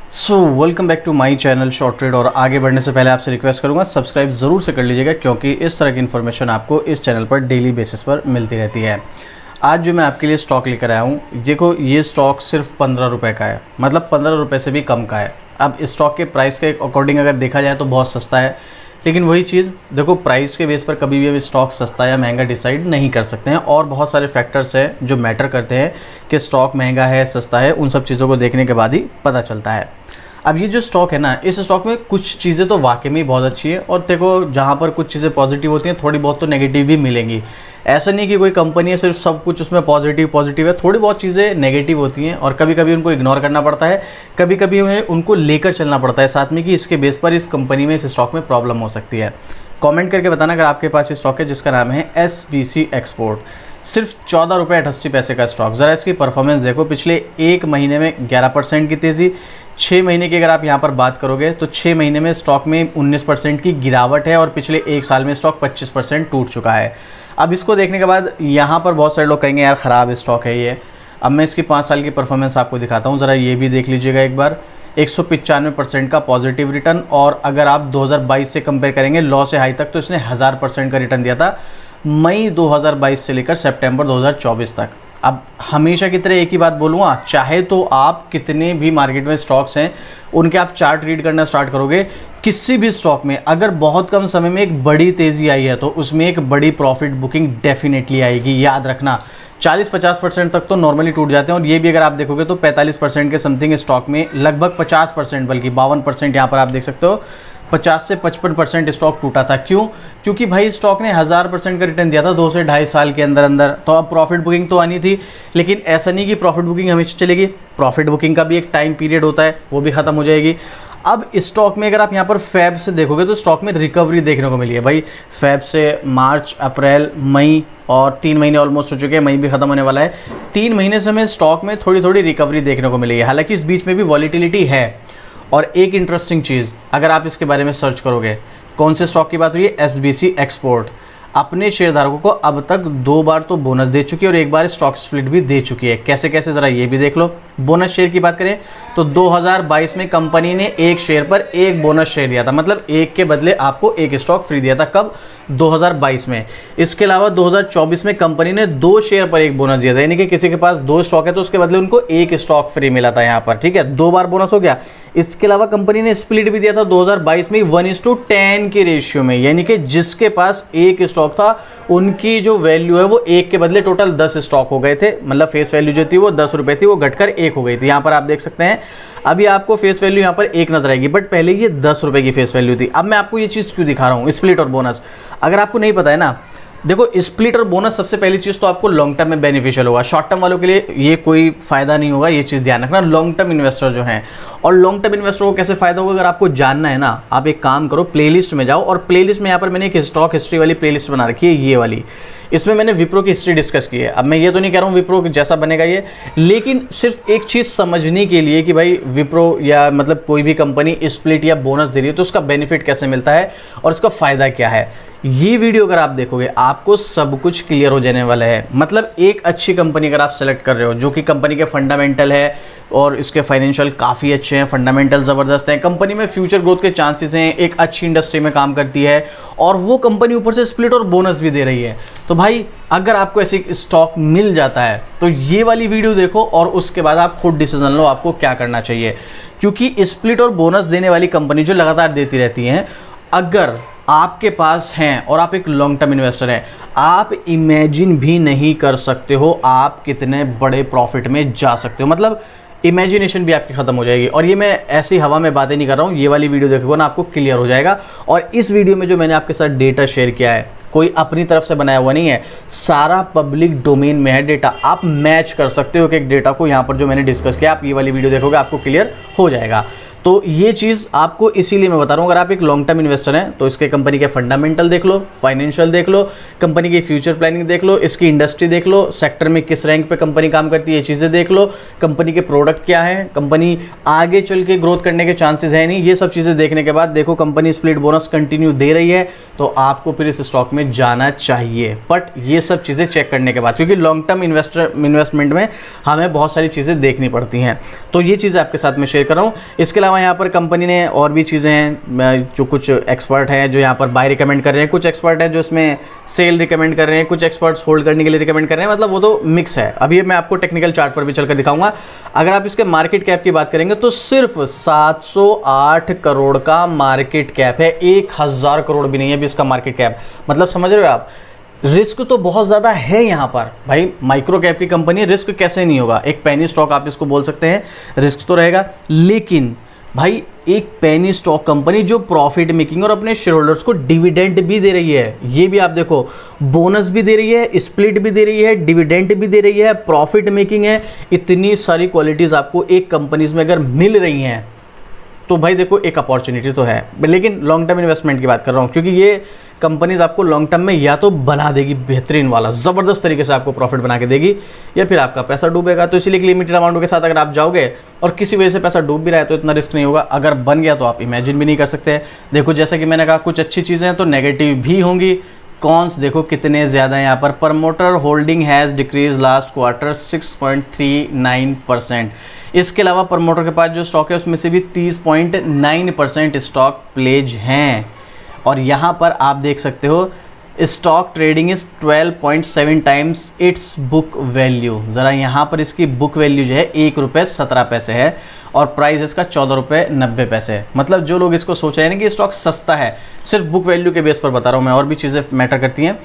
Welcome back to my channel Short Trade. और आगे बढ़ने से पहले आपसे रिक्वेस्ट करूंगा सब्सक्राइब ज़रूर से कर लीजिएगा, क्योंकि इस तरह की इन्फॉर्मेशन आपको इस चैनल पर डेली बेसिस पर मिलती रहती है। आज जो मैं आपके लिए स्टॉक लेकर आया हूँ, देखो ये स्टॉक सिर्फ 15 रुपये का है, मतलब 15 रुपये से भी कम का है। अब स्टॉक के प्राइस के अकॉर्डिंग अगर देखा जाए तो बहुत सस्ता है, लेकिन वही चीज़ देखो, प्राइस के बेस पर कभी भी हम स्टॉक सस्ता या महंगा डिसाइड नहीं कर सकते हैं, और बहुत सारे फैक्टर्स हैं जो मैटर करते हैं कि स्टॉक महंगा है सस्ता है। उन सब चीज़ों को देखने के बाद ही पता चलता है। अब ये जो स्टॉक है ना, इस स्टॉक में कुछ चीज़ें तो वाकई में बहुत अच्छी है, और देखो जहाँ पर कुछ चीज़ें पॉजिटिव होती हैं थोड़ी बहुत तो नेगेटिव भी मिलेंगी। ऐसा नहीं कि कोई कंपनी है सिर्फ सब कुछ उसमें पॉजिटिव है, थोड़ी बहुत चीज़ें नेगेटिव होती हैं और कभी कभी उनको इग्नोर करना पड़ता है, कभी कभी हमें उनको लेकर चलना पड़ता है साथ में कि इसके बेस पर इस कंपनी में, इस स्टॉक में प्रॉब्लम हो सकती है। कमेंट करके बताना अगर आपके पास ये स्टॉक है जिसका नाम है SBC एक्सपोर्ट। सिर्फ 14 रुपये 88 पैसे का स्टॉक। ज़रा इसकी परफॉर्मेंस देखो, पिछले एक महीने में 11% की तेज़ी, 6 महीने की अगर आप यहाँ पर बात करोगे तो 6 महीने में स्टॉक में 19% की गिरावट है, और पिछले एक साल में स्टॉक 25% टूट चुका है। अब इसको देखने के बाद यहाँ पर बहुत सारे लोग कहेंगे यार ख़राब स्टॉक है ये। अब मैं इसकी 5 साल की परफॉर्मेंस आपको दिखाता हूँ, ज़रा ये भी देख लीजिएगा एक बार। 195% का पॉजिटिव रिटर्न, और अगर आप 2022 से कंपेयर करेंगे लॉ से हाई तक, तो इसने 1000% का रिटर्न दिया था मई 2022 से लेकर सितंबर 2024 तक। अब हमेशा की तरह एक ही बात बोलूँगा, चाहे तो आप कितने भी मार्केट में स्टॉक्स हैं उनके आप चार्ट रीड करना स्टार्ट करोगे, किसी भी स्टॉक में अगर बहुत कम समय में एक बड़ी तेज़ी आई है तो उसमें एक बड़ी प्रॉफिट बुकिंग डेफिनेटली आएगी। याद रखना, 40-50% तक तो नॉर्मली टूट जाते हैं, और ये भी अगर आप देखोगे तो 45% के समथिंग स्टॉक में लगभग 50%, बल्कि 52% यहाँ पर आप देख सकते हो, 50 से 55% स्टॉक टूटा था। क्यों? क्योंकि भाई स्टॉक ने 1000% का रिटर्न दिया था 2 से ढाई साल के अंदर अंदर, तो अब प्रॉफिट बुकिंग तो आनी थी। लेकिन ऐसा नहीं कि प्रॉफिट बुकिंग हमेशा चलेगी, प्रॉफिट बुकिंग का भी एक टाइम पीरियड होता है, वो भी ख़त्म हो जाएगी। अब स्टॉक में अगर आप यहाँ पर फेब से देखोगे तो स्टॉक में रिकवरी देखने को मिली है भाई। फेब से मार्च, अप्रैल, मई, और 3 महीने ऑलमोस्ट हो चुके हैं, मई भी खत्म होने वाला है। 3 महीने से हमें स्टॉक में थोड़ी थोड़ी रिकवरी देखने को मिली है, हालांकि इस बीच में भी वॉलीटिलिटी है। और एक इंटरेस्टिंग चीज़, अगर आप इसके बारे में सर्च करोगे, कौन से स्टॉक की बात हुई है? SBC एक्सपोर्ट अपने शेयरधारकों को अब तक 2 बार तो बोनस दे चुकी है, और 1 बार स्टॉक स्प्लिट भी दे चुकी है। कैसे कैसे ज़रा ये भी देख लो। बोनस शेयर की बात करें तो 2022 में कंपनी ने 1 शेयर पर 1 बोनस शेयर दिया था, मतलब 1 के बदले आपको 1 स्टॉक फ्री दिया था। कब? 2022 में। इसके अलावा 2024 में कंपनी ने 2 शेयर पर 1 बोनस दिया था, यानी कि किसी के पास 2 स्टॉक है तो उसके बदले उनको 1 स्टॉक फ्री मिला था यहाँ पर, ठीक है, 2 बार बोनस हो गया। इसके अलावा कंपनी ने स्प्लिट भी दिया था 2022 में 1:10 के रेशियो में, यानी कि जिसके पास 1 स्टॉक था उनकी जो वैल्यू है वो 1 के बदले टोटल 10 स्टॉक हो गए थे, मतलब फेस वैल्यू जो थी वो 10 रुपये थी, वो घटकर 1 हो गई थी। यहाँ पर आप देख सकते हैं, अभी आपको फेस वैल्यू यहाँ पर 1 नजर आएगी, बट पहले ये 10 रुपये की फेस वैल्यू थी। अब मैं आपको ये चीज़ क्यों दिखा रहा हूँ, स्प्लिट और बोनस, अगर आपको नहीं पता है ना, देखो स्प्लिट और बोनस सबसे पहली चीज़ तो आपको लॉन्ग टर्म में बेनिफिशियल होगा, शॉर्ट टर्म वालों के लिए ये कोई फायदा नहीं होगा, ये चीज़ ध्यान रखना। लॉन्ग टर्म इन्वेस्टर जो हैं, और लॉन्ग टर्म इन्वेस्टर को कैसे फायदा होगा अगर आपको जानना है ना, आप एक काम करो, प्लेलिस्ट में जाओ, और प्लेलिस्ट में यहाँ पर मैंने एक स्टॉक हिस्ट्री वाली प्लेलिस्ट बना रखी है, ये वाली। इसमें मैंने विप्रो की हिस्ट्री डिस्कस की है। अब मैं ये तो नहीं कह रहा हूँ विप्रो जैसा बनेगा ये, लेकिन सिर्फ एक चीज़ समझने के लिए कि भाई विप्रो या मतलब कोई भी कंपनी स्प्लिट या बोनस दे रही है तो उसका बेनिफिट कैसे मिलता है और उसका फ़ायदा क्या है, ये वीडियो अगर आप देखोगे आपको सब कुछ क्लियर हो जाने वाला है। मतलब एक अच्छी कंपनी अगर आप सेलेक्ट कर रहे हो, जो कि कंपनी के फंडामेंटल है और इसके फाइनेंशियल काफ़ी अच्छे हैं, फंडामेंटल ज़बरदस्त हैं, कंपनी में फ्यूचर ग्रोथ के चांसेस हैं, एक अच्छी इंडस्ट्री में काम करती है, और वो कंपनी ऊपर से स्प्लिट और बोनस भी दे रही है, तो भाई अगर आपको ऐसी स्टॉक मिल जाता है तो ये वाली वीडियो देखो, और उसके बाद आप खुद डिसीजन लो आपको क्या करना चाहिए। क्योंकि स्प्लिट और बोनस देने वाली कंपनी जो लगातार देती रहती हैं, अगर आपके पास हैं और आप एक लॉन्ग टर्म इन्वेस्टर हैं, आप इमेजिन भी नहीं कर सकते हो आप कितने बड़े प्रॉफिट में जा सकते हो, मतलब इमेजिनेशन भी आपकी ख़त्म हो जाएगी। और ये मैं ऐसी हवा में बातें नहीं कर रहा हूँ, ये वाली वीडियो देखोगे ना आपको क्लियर हो जाएगा। और इस वीडियो में जो मैंने आपके साथ डेटा शेयर किया है, कोई अपनी तरफ से बनाया हुआ नहीं है, सारा पब्लिक डोमेन में है डेटा, आप मैच कर सकते हो कि एक डेटा को यहाँ पर जो मैंने डिस्कस किया, आप ये वाली वीडियो देखोगे आपको क्लियर हो जाएगा। तो तो ये चीज़ आपको इसीलिए मैं बता रहा हूँ, अगर आप एक लॉन्ग टर्म इन्वेस्टर हैं तो इसके कंपनी के फंडामेंटल देख लो, फाइनेंशियल देख लो, कंपनी की फ्यूचर प्लानिंग देख लो, इसकी इंडस्ट्री देख लो, सेक्टर में किस रैंक पे कंपनी काम करती है, ये चीज़ें देख लो, कंपनी के प्रोडक्ट क्या है, कंपनी आगे चल के ग्रोथ करने के चांसेस है नहीं, ये सब चीज़ें देखने के बाद देखो company split bonus continue they रही है तो आपको फिर इस स्टॉक में जाना चाहिए। बट ये सब चीज़ें चेक करने के बाद, क्योंकि लॉन्ग टर्म इन्वेस्टमेंट में हमें बहुत सारी चीज़ें देखनी पड़ती हैं, तो ये चीज़ें आपके साथ में शेयर कर रहा हूँ। इसके अलावा यहाँ पर कंपनी ने और भी चीज़ें हैं, जो कुछ एक्सपर्ट हैं जो यहाँ पर बाय रिकमेंड कर रहे हैं, कुछ एक्सपर्ट हैं जो इसमें सेल रिकमेंड कर रहे हैं, कुछ एक्सपर्ट्स होल्ड करने के लिए रिकमेंड कर रहे हैं, मतलब वो तो मिक्स है। अभी मैं आपको टेक्निकल चार्ट पर भी चलकर दिखाऊंगा। अगर आप इसके मार्केट कैप की बात करेंगे तो सिर्फ 708 करोड़ का मार्केट कैप है, 1000 करोड़ भी नहीं है अभी इसका मार्केट कैप। मतलब समझ रहे हो आप, रिस्क तो बहुत ज़्यादा है यहाँ पर भाई। माइक्रो कैप की कंपनी, रिस्क कैसे नहीं होगा, एक पेनी स्टॉक आप इसको बोल सकते हैं, रिस्क तो रहेगा। लेकिन भाई एक पेनी स्टॉक कंपनी जो प्रॉफिट मेकिंग और अपने शेयर होल्डर्स को डिविडेंड भी दे रही है, ये भी आप देखो, बोनस भी दे रही है, स्प्लिट भी दे रही है, डिविडेंड भी दे रही है, प्रॉफिट मेकिंग है, इतनी सारी क्वालिटीज़ आपको एक कंपनीज में अगर मिल रही हैं तो भाई देखो एक अपॉर्चुनिटी तो है। लेकिन लॉन्ग टर्म इन्वेस्टमेंट की बात कर रहा हूँ, क्योंकि ये कंपनीज आपको लॉन्ग टर्म में या तो बना देगी बेहतरीन वाला, ज़बरदस्त तरीके से आपको प्रॉफिट बना के देगी, या फिर आपका पैसा डूबेगा। तो इसीलिए लिमिटेड अमाउंट के साथ अगर आप जाओगे और किसी वजह से पैसा डूब भी रहा है तो इतना रिस्क नहीं होगा। अगर बन गया तो आप इमेजिन भी नहीं कर सकते। देखो जैसा कि मैंने कहा, कुछ अच्छी चीज़ें हैं तो नेगेटिव भी होंगी। कॉन्स देखो कितने ज़्यादा हैं यहाँ पर। Promoter holding has decrease last quarter 6.39%। इसके अलावा प्रमोटर के पास जो स्टॉक है उसमें से भी 30.9% स्टॉक प्लेज हैं। और यहाँ पर आप देख सकते हो stock trading is 12.7 times it's book value. ज़रा यहाँ पर इसकी बुक वैल्यू जो है ₹1.17 है और प्राइस इसका ₹14.90 है। मतलब जो लोग इसको सोच रहे हैं ना कि स्टॉक सस्ता है, सिर्फ बुक वैल्यू के बेस पर बता रहा हूँ मैं, और भी चीज़ें मैटर करती हैं।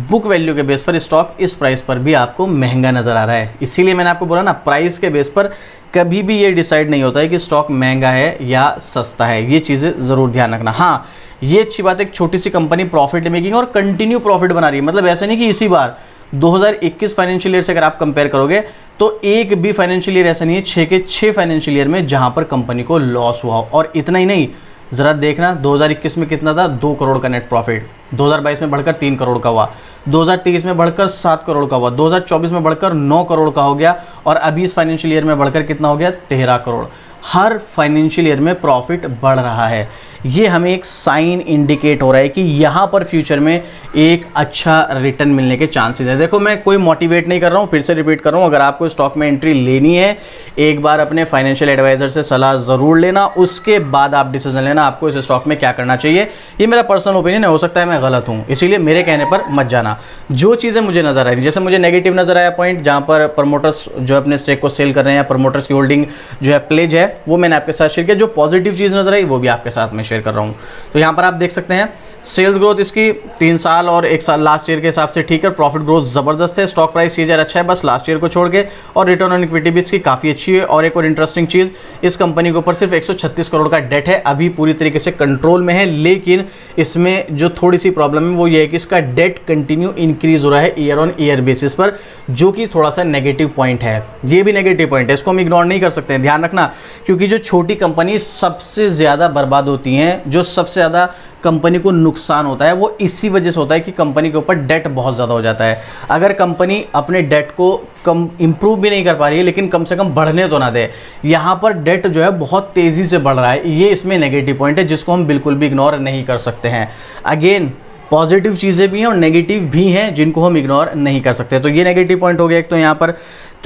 बुक वैल्यू के बेस पर स्टॉक इस प्राइस पर भी आपको महंगा नज़र आ रहा है। इसीलिए मैंने आपको बोला ना, प्राइस के बेस पर कभी भी ये डिसाइड नहीं होता है कि स्टॉक महंगा है या सस्ता है। ये चीज़ें ज़रूर ध्यान रखना। हाँ, ये अच्छी बात है, एक छोटी सी कंपनी प्रॉफिट मेकिंग और कंटिन्यू प्रॉफिट बना रही है। मतलब ऐसा नहीं कि इसी बार 2021 फाइनेंशियल ईयर से अगर आप कंपेयर करोगे तो एक भी फाइनेंशियल ईयर ऐसा नहीं है, 6 के 6 फाइनेंशियल ईयर में जहां पर कंपनी को लॉस हुआ। और इतना ही नहीं, ज़रा देखना 2021 में कितना था, 2 करोड़ का नेट प्रॉफिट, 2022 में बढ़कर 3 करोड़ का हुआ, 2023 में बढ़कर 7 करोड़ का हुआ, 2024 में बढ़कर 9 करोड़ का हो गया, और अभी इस फाइनेंशियल ईयर में बढ़कर कितना हो गया, 13 करोड़। हर फाइनेंशियल ईयर में प्रॉफिट बढ़ रहा है। ये हमें एक साइन इंडिकेट हो रहा है कि यहाँ पर फ्यूचर में एक अच्छा रिटर्न मिलने के चांसेस है। देखो मैं कोई मोटिवेट नहीं कर रहा हूँ, फिर से रिपीट कर रहा हूँ, अगर आपको स्टॉक में एंट्री लेनी है एक बार अपने फाइनेंशियल एडवाइजर से सलाह ज़रूर लेना, उसके बाद आप डिसीजन लेना आपको इस स्टॉक में क्या करना चाहिए। ये मेरा पर्सनल ओपिनियन है, हो सकता है मैं गलत हूँ, इसीलिए मेरे कहने पर मत जाना। जो चीज़ें मुझे नज़र आ रही, जैसे मुझे नेगेटिव नज़र आया पॉइंट जहाँ पर प्रमोटर्स जो अपने स्टेक को सेल कर रहे हैं, प्रमोटर्स की होल्डिंग जो है प्लेज है, वो मैंने आपके साथ शेयर किया। जो पॉजिटिव चीज़ नज़र आई वो भी आपके साथ में शेयर कर रहा हूँ। तो यहाँ पर आप देख सकते हैं सेल्स ग्रोथ इसकी 3 साल और 1 साल लास्ट ईयर के हिसाब से ठीक है, प्रॉफिट ग्रोथ ज़बरदस्त है, स्टॉक प्राइस सीजर अच्छा है बस लास्ट ईयर को छोड़ के, और रिटर्न ऑन इक्विटी भी इसकी काफ़ी अच्छी है। और एक और इंटरेस्टिंग चीज़, इस कंपनी के ऊपर सिर्फ 136 करोड़ का डेट है, अभी पूरी तरीके से कंट्रोल में है। लेकिन इसमें जो थोड़ी सी प्रॉब्लम है वो ये है कि इसका डेट कंटिन्यू इंक्रीज हो रहा है ईयर ऑन ईयर बेसिस पर, जो कि थोड़ा सा नेगेटिव पॉइंट है। ये भी नेगेटिव पॉइंट है, इसको हम इग्नोर नहीं कर सकते हैं, ध्यान रखना। क्योंकि जो छोटी कंपनी सबसे ज़्यादा बर्बाद होती हैं, जो सबसे ज़्यादा कंपनी को नुकसान होता है वो इसी वजह से होता है कि कंपनी के ऊपर डेट बहुत ज़्यादा हो जाता है। अगर कंपनी अपने डेट को कम इंप्रूव भी नहीं कर पा रही है लेकिन कम से कम बढ़ने तो ना दे, यहाँ पर डेट जो है बहुत तेज़ी से बढ़ रहा है, ये इसमें नेगेटिव पॉइंट है जिसको हम बिल्कुल भी इग्नोर नहीं कर सकते हैं। अगेन पॉजिटिव चीज़ें भी हैं और नेगेटिव भी हैं जिनको हम इग्नोर नहीं कर सकते। तो ये नेगेटिव पॉइंट हो गया एक तो यहाँ पर।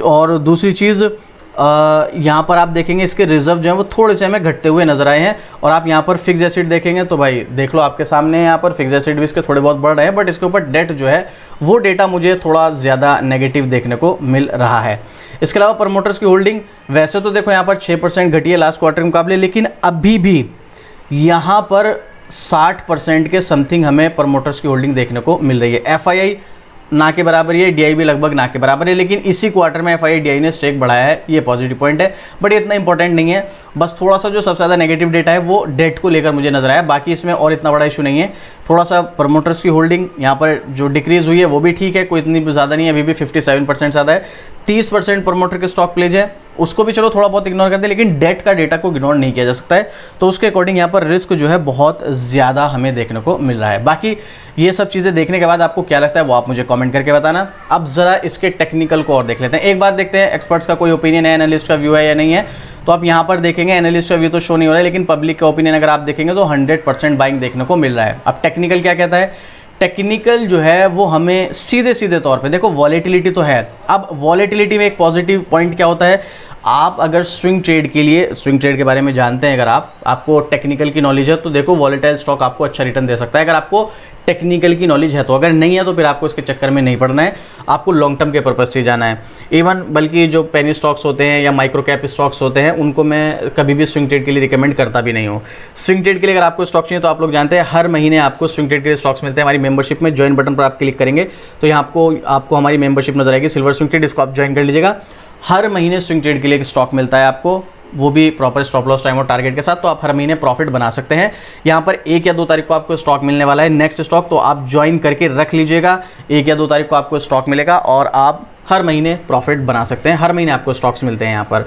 और दूसरी चीज़, यहाँ पर आप देखेंगे इसके रिजर्व जो है वो थोड़े से हमें घटते हुए नजर आए हैं। और आप यहाँ पर फिक्स एसिड देखेंगे तो भाई देख लो आपके सामने, यहाँ पर फिक्स एसिड भी इसके थोड़े बहुत बढ़ रहे हैं, बट इसके ऊपर डेट जो है वो डेटा मुझे थोड़ा ज़्यादा नेगेटिव देखने को मिल रहा है। इसके अलावा प्रमोटर्स की होल्डिंग वैसे तो देखो यहाँ पर 6% घटी है लास्ट क्वार्टर के मुकाबले, लेकिन अभी भी यहाँ पर 60% के समथिंग हमें प्रमोटर्स की होल्डिंग देखने को मिल रही है। FII ना के बराबर है, DI भी लगभग ना के बराबर है, लेकिन इसी क्वार्टर में FII DI ने स्टेक बढ़ाया है, ये पॉजिटिव पॉइंट है, बट ये इतना इंपॉर्टेंट नहीं है। बस थोड़ा सा जो सबसे ज़्यादा नेगेटिव डेटा है वो डेट को लेकर मुझे नजर आया, बाकी इसमें और इतना बड़ा इशू नहीं है। थोड़ा सा प्रमोटर्स की होल्डिंग यहाँ पर जो डिक्रीज हुई है वो भी ठीक है, कोई इतनी ज़्यादा नहीं है, अभी भी 57% ज़्यादा है। 30% प्रमोटर के स्टॉक प्लेज है, उसको भी चलो थोड़ा बहुत इग्नोर करते हैं, लेकिन डेट का डेटा को इग्नोर नहीं किया जा सकता है। तो उसके अकॉर्डिंग यहाँ पर रिस्क जो है बहुत ज़्यादा हमें देखने को मिल रहा है। बाकी ये सब चीज़ें देखने के बाद आपको क्या लगता है वो आप मुझे कमेंट करके बताना। अब ज़रा इसके टेक्निकल को और देख लेते हैं। एक बार देखते हैं एक्सपर्ट्स का कोई ओपिनियन है, एनालिस्ट का व्यू है या नहीं है। तो आप यहाँ पर देखेंगे एनालिस्ट का व्यू तो शो नहीं हो रहा है, लेकिन पब्लिक का ओपिनियन अगर आप देखेंगे तो 100% बाइंग देखने को मिल रहा है। अब टेक्निकल क्या कहता है? टेक्निकल जो है वो हमें सीधे सीधे तौर पे, देखो वॉलेटिलिटी तो है। अब वॉलेटिलिटी में एक पॉजिटिव पॉइंट क्या होता है, आप अगर स्विंग ट्रेड के लिए, स्विंग ट्रेड के बारे में जानते हैं, अगर आपको टेक्निकल की नॉलेज है तो देखो वॉलेटाइल स्टॉक आपको अच्छा रिटर्न दे सकता है, अगर आपको टेक्निकल की नॉलेज है तो। अगर नहीं है तो फिर आपको इसके चक्कर में नहीं पड़ना है, आपको लॉन्ग टर्म के पर्पज से जाना है। इवन बल्कि जो पेनी स्टॉक्स होते हैं या माइक्रो कैप स्टॉक्स होते हैं उनको मैं कभी भी स्विंग ट्रेड के लिए रिकमेंड करता भी नहीं हूँ। स्विंग ट्रेड के लिए अगर आपको स्टॉक्स चाहिए तो आप लोग जानते हैं हर महीने आपको स्विंग ट्रेड के लिए स्टॉक्स मिलते हैं हमारी मेंबरशिप में। ज्वाइन बटन पर आप क्लिक करेंगे तो यहाँ आपको हमारी मेंबरशिप नजर आएगी, सिल्वर स्विंग ट्रेड, इसको आप ज्वाइन कर लीजिएगा। हर महीने स्विंग ट्रेड के लिए एक स्टॉक मिलता है आपको, वो भी प्रॉपर स्टॉप लॉस टाइम और टारगेट के साथ। तो आप हर महीने प्रॉफिट बना सकते हैं। यहाँ पर 1 या 2 तारीख को आपको स्टॉक मिलने वाला है नेक्स्ट स्टॉक, तो आप ज्वाइन करके रख लीजिएगा। 1 या 2 तारीख को आपको स्टॉक मिलेगा और आप हर महीने प्रॉफिट बना सकते हैं। हर महीने आपको स्टॉक्स मिलते हैं यहाँ पर।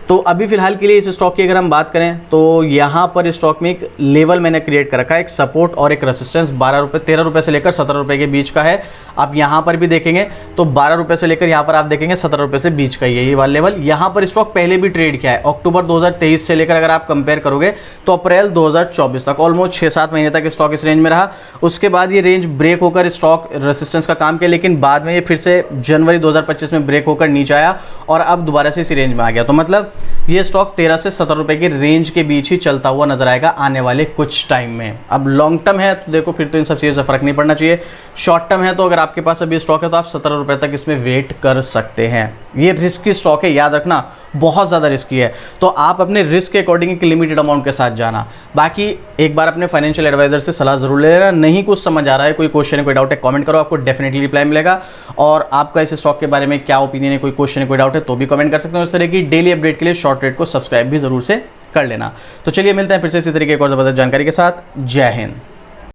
तो अभी फिलहाल के लिए इस स्टॉक की अगर हम बात करें तो यहाँ पर स्टॉक में एक लेवल मैंने क्रिएट कर रखा है, एक सपोर्ट और एक रेसिस्टेंस 13 रुपये से लेकर 17 रुपये के बीच का है। आप यहाँ पर भी देखेंगे तो 12 रुपये से लेकर यहाँ पर आप देखेंगे 17 रुपये से बीच का ही है ये वाला लेवल। यहाँ पर स्टॉक पहले भी ट्रेड किया है, अक्टूबर 2023 से लेकर अगर आप कंपेयर करोगे तो अप्रैल 2024 तक, ऑलमोस्ट 6-7 महीने तक स्टॉक इस रेंज में रहा। उसके बाद ये रेंज ब्रेक होकर स्टॉक रेसिस्टेंस का काम किया, लेकिन बाद में ये फिर से जनवरी 2025 में ब्रेक होकर नीचे आया और अब दोबारा से इसी रेंज में आ गया। तो मतलब ये स्टॉक 13 से 17 रुपए की रेंज के बीच ही चलता हुआ नजर आएगा आने वाले कुछ टाइम में। अब लॉन्ग टर्म है तो देखो फिर तो इन सब चीज़ों से फर्क नहीं पड़ना चाहिए। शॉर्ट टर्म है तो अगर आपके पास अभी स्टॉक है तो आप 17 रुपए तक इसमें वेट कर सकते हैं। ये रिस्की स्टॉक है, याद रखना, बहुत ज़्यादा रिस्की है। तो आप अपने रिस्क के अकॉर्डिंग एक लिमिटेड अमाउंट के साथ जाना। बाकी एक बार अपने फाइनेंशियल एडवाइजर से सलाह जरूर ले लेना। नहीं कुछ समझ आ रहा है, कोई क्वेश्चन है, कोई डाउट है, कमेंट करो, आपको डेफिनेटली रिप्लाई मिलेगा। और आपका इस स्टॉक के बारे में क्या ओपिनियन है, कोई क्वेश्चन है, कोई डाउट है तो भी कमेंट कर सकते हो। इस तरह की डेली अपडेट के लिए शॉर्ट ट्रेड को सब्सक्राइब भी जरूर से कर लेना। तो चलिए मिलते हैं फिर से इसी तरीके की और ज़बरदस्त जानकारी के साथ। जय हिंद।